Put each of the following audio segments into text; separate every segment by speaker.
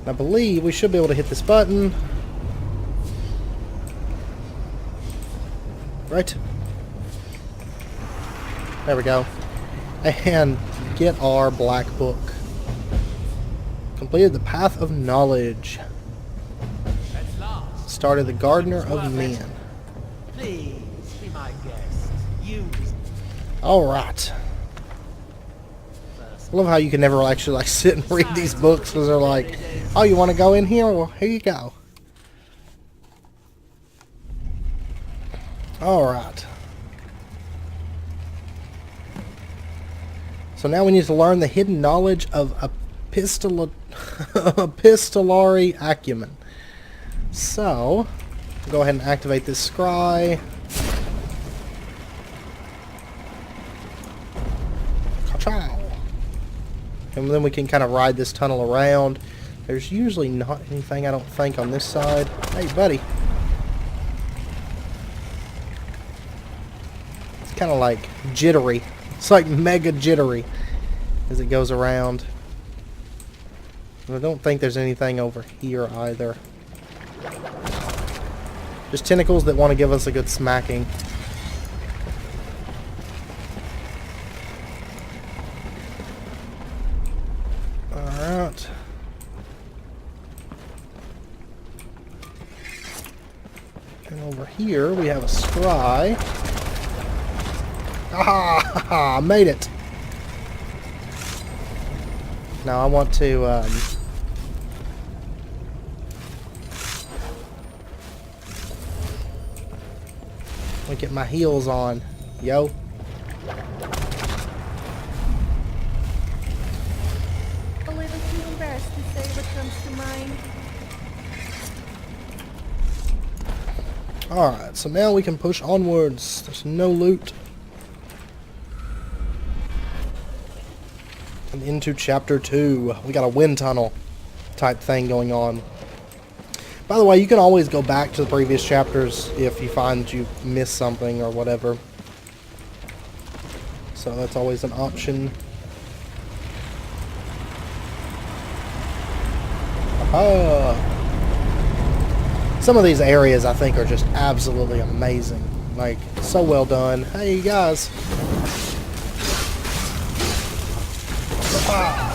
Speaker 1: I believe we should be able to hit this button. Right. There we go. And get our black book. Completed the Path of Knowledge. Started the Gardener of Men.
Speaker 2: Please be my guest.
Speaker 1: Alright. I love how you can never actually like sit and read these books because they're like, oh, you want to go in here? Well, here you go. Alright. So now we need to learn the hidden knowledge of epistolary acumen. So, go ahead and activate this scry. Ka-chow. And then we can kind of ride this tunnel around. There's usually not anything, I don't think, on this side. Hey, buddy. It's kind of like jittery. It's like mega jittery as it goes around. I don't think there's anything over here either. Just tentacles that want to give us a good smacking. Alright. And over here we have a scry. Ah, made it. Now I want to let me get my heels on, yo.
Speaker 3: A little too embarrassed to say what comes to mind.
Speaker 1: Alright, so now we can push onwards. There's no loot. And into chapter 2. We got a wind tunnel type thing going on. By the way, you can always go back to the previous chapters if you find you missed something or whatever. So that's always an option. Aha! Some of these areas I think are just absolutely amazing. Like, so well done. Hey guys! Ah.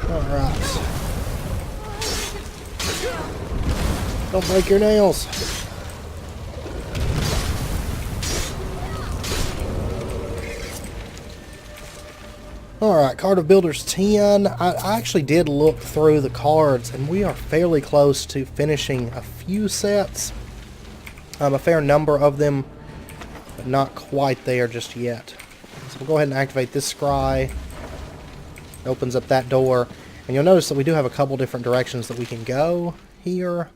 Speaker 1: Alright. Don't break your nails. Alright, Card of Builders 10. I actually did look through the cards, and we are fairly close to finishing a few sets. A fair number of them, but not quite there just yet. So we'll go ahead and activate this scry. It opens up that door. And you'll notice that we do have a couple different directions that we can go here.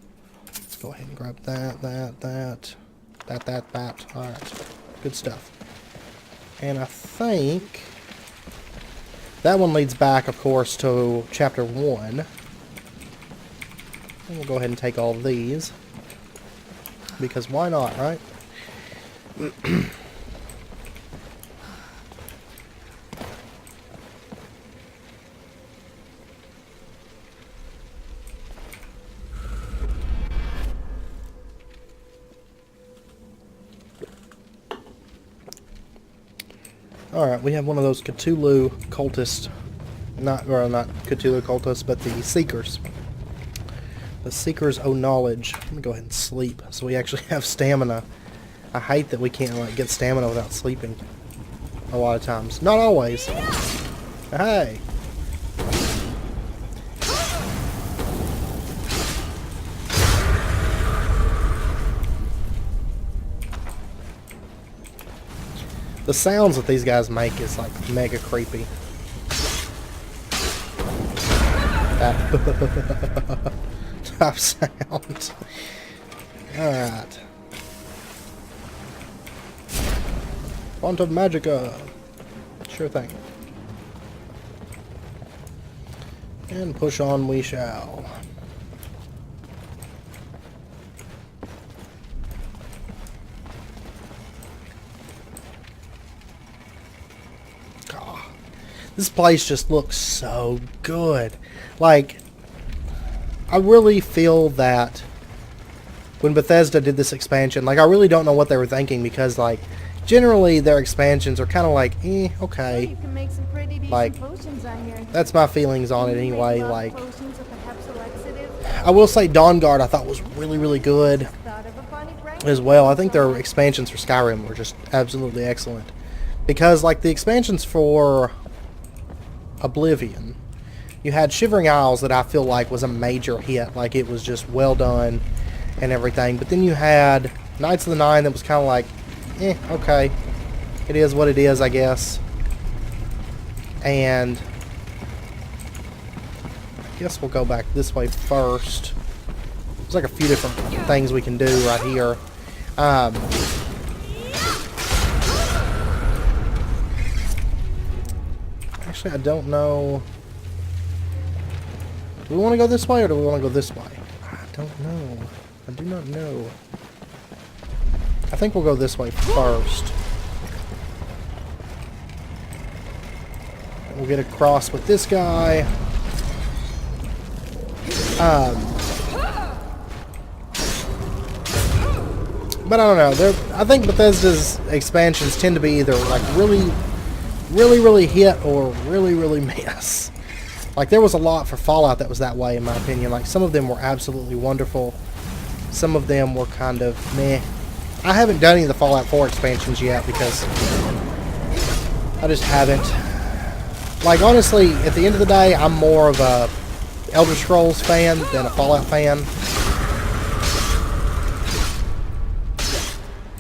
Speaker 1: Let's go ahead and grab that. Alright, good stuff. And I think that one leads back, of course, to chapter 1. And we'll go ahead and take all of these. Because why not, right? Alright, we have one of those Cthulhu cultists. Not Cthulhu cultists, but the Seekers. The Seekers o' Knowledge. Let me go ahead and sleep, so we actually have stamina. I hate that we can't like get stamina without sleeping. A lot of times. Not always. Hey! The sounds that these guys make is like mega creepy. That top sound. Alright. Font of Magica. Sure thing. And push on we shall. This place just looks so good. Like, I really feel that when Bethesda did this expansion, like, I really don't know what they were thinking, because, like, generally their expansions are kind of like, okay.
Speaker 3: You can make some pretty decent
Speaker 1: Like,
Speaker 3: potions, I hear.
Speaker 1: that's my feelings on it
Speaker 3: Can you make
Speaker 1: anyway.
Speaker 3: love
Speaker 1: Like,
Speaker 3: potions with perhaps a laxative?
Speaker 1: I will say Dawnguard I thought was really, really good
Speaker 3: Thought of a funny prank?
Speaker 1: as well. I think their expansions for Skyrim were just absolutely excellent. Because, like, the expansions for Oblivion, you had Shivering Isles that I feel like was a major hit. Like, it was just well done and everything. But then you had Knights of the Nine that was kind of like, okay. It is what it is, I guess. And I guess we'll go back this way first. There's like a few different things we can do right here. Actually, I don't know. Do we want to go this way or do we want to go this way? I don't know. I do not know. I think we'll go this way first. We'll get across with this guy. But I don't know. I think Bethesda's expansions tend to be either like really hit or really miss. Like, there was a lot for Fallout that was that way, in my opinion. Like, some of them were absolutely wonderful. Some of them were kind of meh. I haven't done any of the Fallout 4 expansions yet because I just haven't. Like, honestly, at the end of the day, I'm more of a Elder Scrolls fan than a Fallout fan.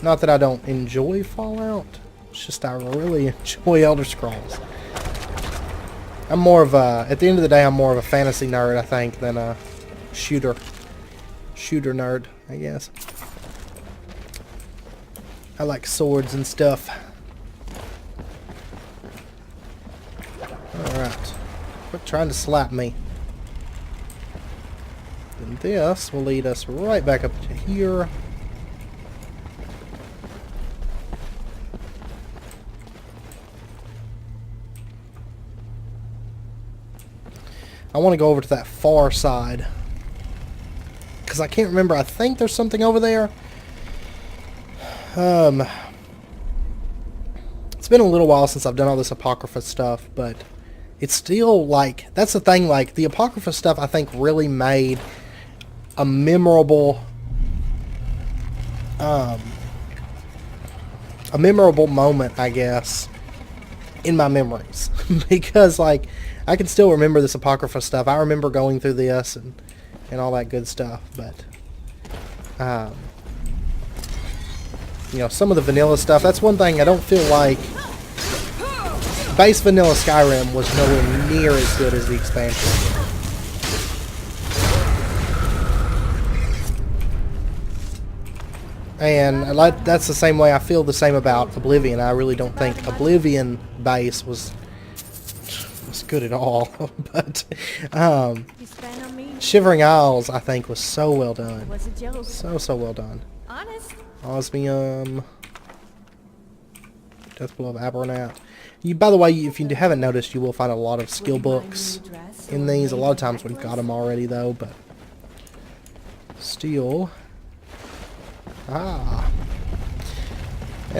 Speaker 1: Not that I don't enjoy Fallout. It's just I really enjoy Elder Scrolls. I'm more of a, at the end of the day, I'm more of a fantasy nerd, I think, than a shooter nerd, I guess. I like swords and stuff. Alright. Quit trying to slap me. And this will lead us right back up to here. I want to go over to that far side. Because I can't remember. I think there's something over there. It's been a little while since I've done all this Apocrypha stuff, but it's still, like, that's the thing, like, the Apocrypha stuff, I think, really made a memorable, moment, I guess, in my memories. Because, like, I can still remember this Apocrypha stuff. I remember going through this and all that good stuff, but, you know, some of the vanilla stuff, that's one thing I don't feel like base vanilla Skyrim was nowhere near as good as the expansion. And that's the same way I feel the same about Oblivion. I really don't think Oblivion base was good at all. But Shivering Isles, I think, was so well done. So well done.
Speaker 3: Honest.
Speaker 1: Osmium. Deathblow of Abernath. By the way, if you haven't noticed, you will find a lot of skill books in these. A lot of times we've got them already, though, but still. And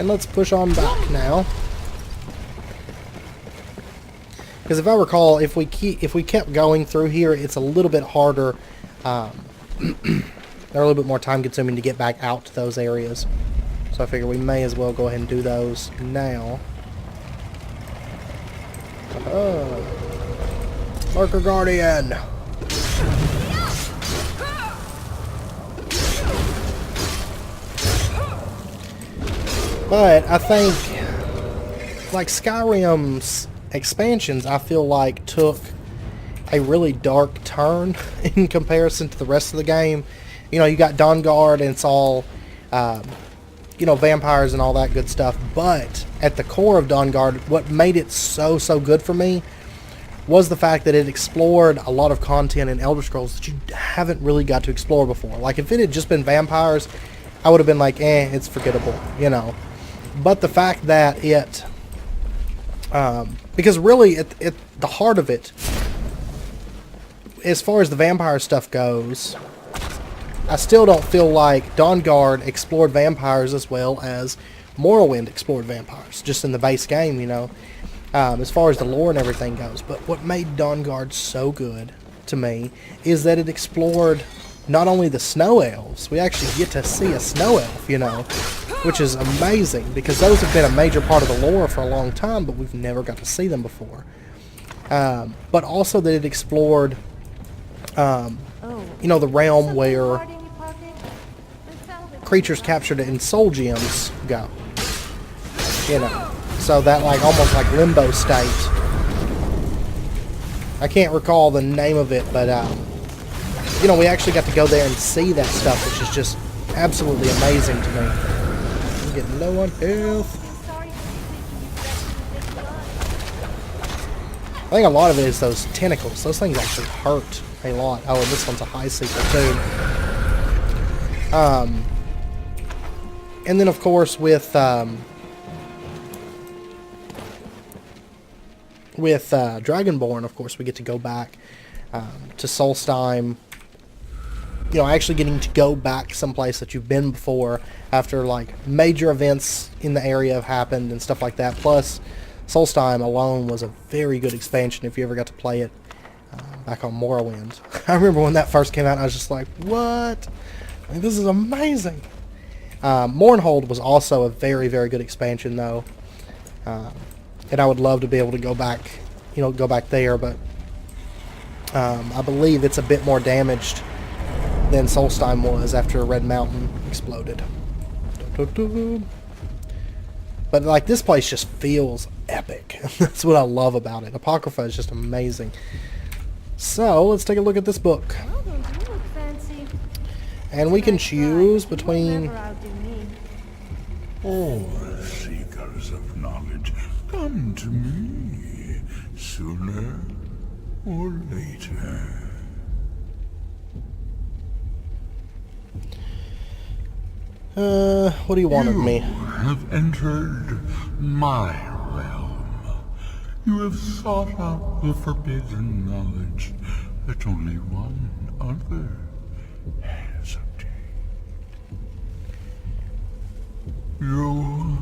Speaker 1: let's push on back now. Because if I recall, if we kept going through here, it's a little bit harder. They're a little bit more time consuming to get back out to those areas. So I figure we may as well go ahead and do those now. Marker Guardian! But I think, like, Skyrim's expansions, I feel like took a really dark turn in comparison to the rest of the game. You know, you got Dawnguard and it's all, you know, vampires and all that good stuff. But at the core of Dawnguard, what made it so good for me was the fact that it explored a lot of content in Elder Scrolls that you haven't really got to explore before. Like, if it had just been vampires, I would have been like, it's forgettable, you know. But the fact that it Because really, at the heart of it, as far as the vampire stuff goes, I still don't feel like Dawnguard explored vampires as well as Morrowind explored vampires, just in the base game, you know, as far as the lore and everything goes. But what made Dawnguard so good to me is that it explored not only the snow elves, we actually get to see a snow elf, you know, which is amazing, because those have been a major part of the lore for a long time, but we've never got to see them before. But also that it explored, you know, the realm where creatures captured in soul gems go. You know, so that like almost like limbo state. I can't recall the name of it, but you know, we actually got to go there and see that stuff, which is just absolutely amazing to me. I'm getting low on health. I think a lot of it is those tentacles. Those things actually hurt a lot. Oh, and this one's a high seeker too. And then of course with Dragonborn, of course, we get to go back to Solstheim. You know, actually getting to go back someplace that you've been before after like major events in the area have happened and stuff like that. Plus, Solstheim alone was a very good expansion if you ever got to play it back on Morrowind. I remember when that first came out, I was just like, what? Like, this is amazing. Mournhold was also a very, very good expansion, though. And I would love to be able to go back, you know, go back there, but I believe it's a bit more damaged than Solstheim was after Red Mountain exploded. But like, this place just feels epic. That's what I love about it. Apocrypha is just amazing. So let's take a look at this book.
Speaker 3: Oh, those do look fancy.
Speaker 1: And we can choose between...
Speaker 3: Never outdo me.
Speaker 4: All seekers of knowledge, come to me sooner or later.
Speaker 1: What do you want of me?
Speaker 4: You have entered my realm. You have sought out the forbidden knowledge that only one other has obtained. You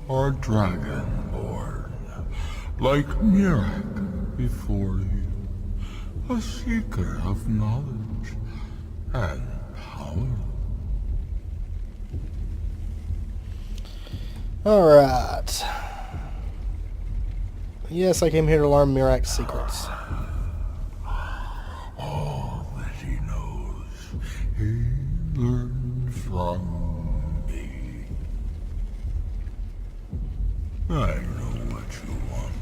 Speaker 4: are Dragonborn, like Mirak before you, a seeker of knowledge and power.
Speaker 1: Alright. Yes, I came here to learn Mirak's secrets.
Speaker 4: All that he knows, he learned from me. I know what you want.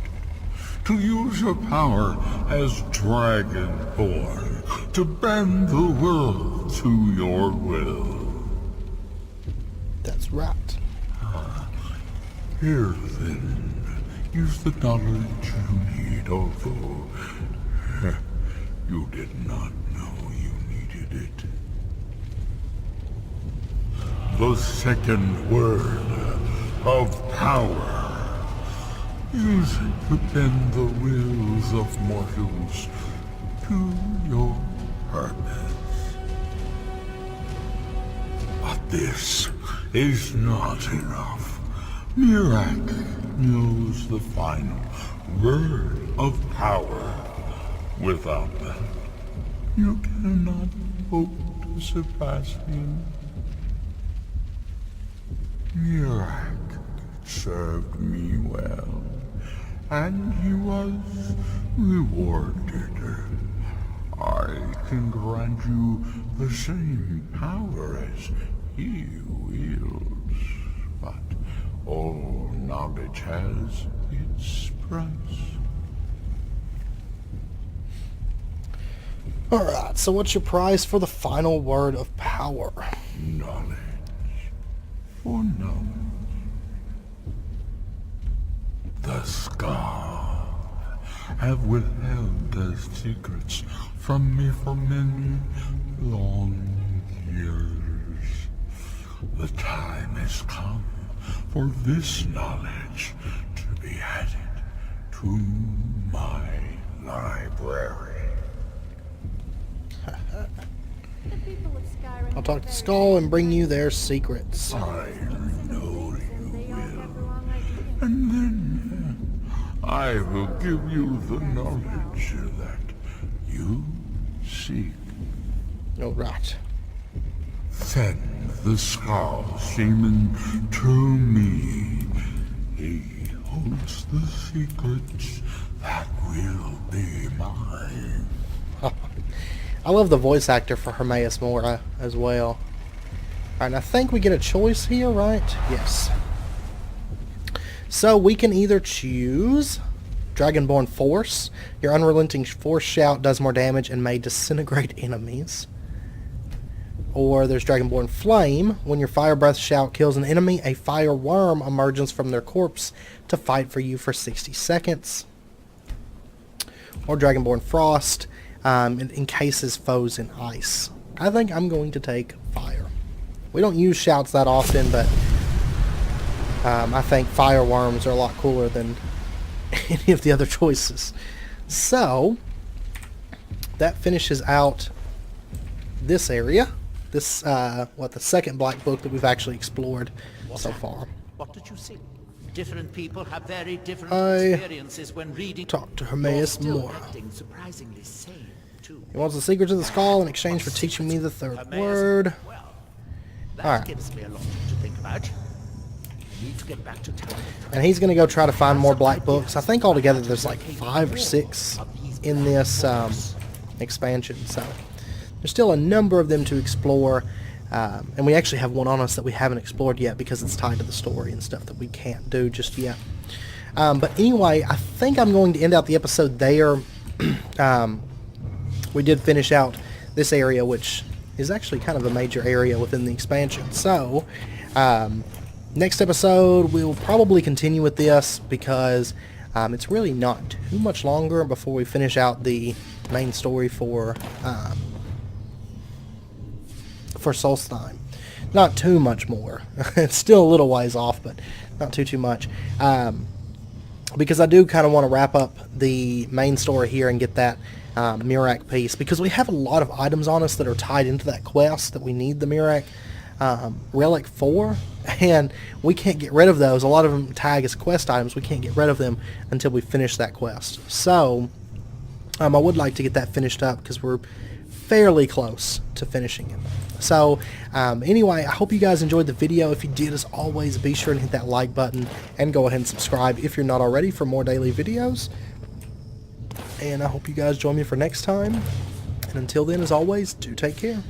Speaker 4: To use your power as Dragonborn, to bend the world to your will.
Speaker 1: That's right.
Speaker 4: Here, then, use the knowledge you need, although you did not know you needed it. The second word of power. Use it to bend the wills of mortals to your purpose. But this is not enough. Mirak knows the final word of power. Without that, you cannot hope to surpass him. Mirak served me well, and he was rewarded. I can grant you the same power as he wields, but all knowledge has its price.
Speaker 1: Alright, so what's your price for the final word of power?
Speaker 4: Knowledge. For knowledge. The Scar have withheld their secrets from me for many long years. The time has come for this knowledge to be added to my library.
Speaker 3: The people of Skyrim
Speaker 1: I'll talk to Skull and bring you their secrets.
Speaker 4: I know you
Speaker 3: they all have the
Speaker 4: will.
Speaker 3: wrong idea.
Speaker 4: And then I will give you the knowledge that you seek.
Speaker 1: Oh, right.
Speaker 4: Send the Skull Shaman to me. He holds the secrets that will be mine.
Speaker 1: I love the voice actor for Hermaeus Mora as well. Alright, I think we get a choice here, right? Yes. So we can either choose Dragonborn Force. Your unrelenting force shout does more damage and may disintegrate enemies. Or there's Dragonborn Flame. When your fire breath shout kills an enemy, a fire worm emerges from their corpse to fight for you for 60 seconds. Or Dragonborn Frost. It encases foes in ice. I think I'm going to take fire. We don't use shouts that often, but I think fire worms are a lot cooler than any of the other choices. So, that finishes out this area. This, the second black book that we've actually explored so far.
Speaker 2: What did you see? Different people have very different
Speaker 1: I
Speaker 2: experiences when reading.
Speaker 1: Talk to
Speaker 2: You're
Speaker 1: Hermaeus
Speaker 2: still
Speaker 1: Mora.
Speaker 2: acting surprisingly sane, too.
Speaker 1: He wants the secrets of the skull in exchange for teaching me the third
Speaker 2: Hermaeus,
Speaker 1: word.
Speaker 2: Well, that
Speaker 1: Alright.
Speaker 2: gives me a lot to think about. I need to get back to town.
Speaker 1: And he's going to go try to find more black books. I think altogether there's like 5 or 6 in this expansion. So there's still a number of them to explore. And we actually have one on us that we haven't explored yet because it's tied to the story and stuff that we can't do just yet. But anyway, I think I'm going to end out the episode there. We did finish out this area, which is actually kind of a major area within the expansion. So, next episode, we'll probably continue with this because it's really not too much longer before we finish out the main story for Solstheim. Not too much more. It's still a little ways off, but not too much. Because I do kind of want to wrap up the main story here and get that Mirak piece, because we have a lot of items on us that are tied into that quest that we need the Mirak relic for, and we can't get rid of those. A lot of them tag as quest items. We can't get rid of them until we finish that quest. So I would like to get that finished up because we're fairly close to finishing it. So anyway, I hope you guys enjoyed the video. If you did, as always, be sure to hit that like button and go ahead and subscribe if you're not already for more daily videos. And I hope you guys join me for next time. And until then, as always, do take care.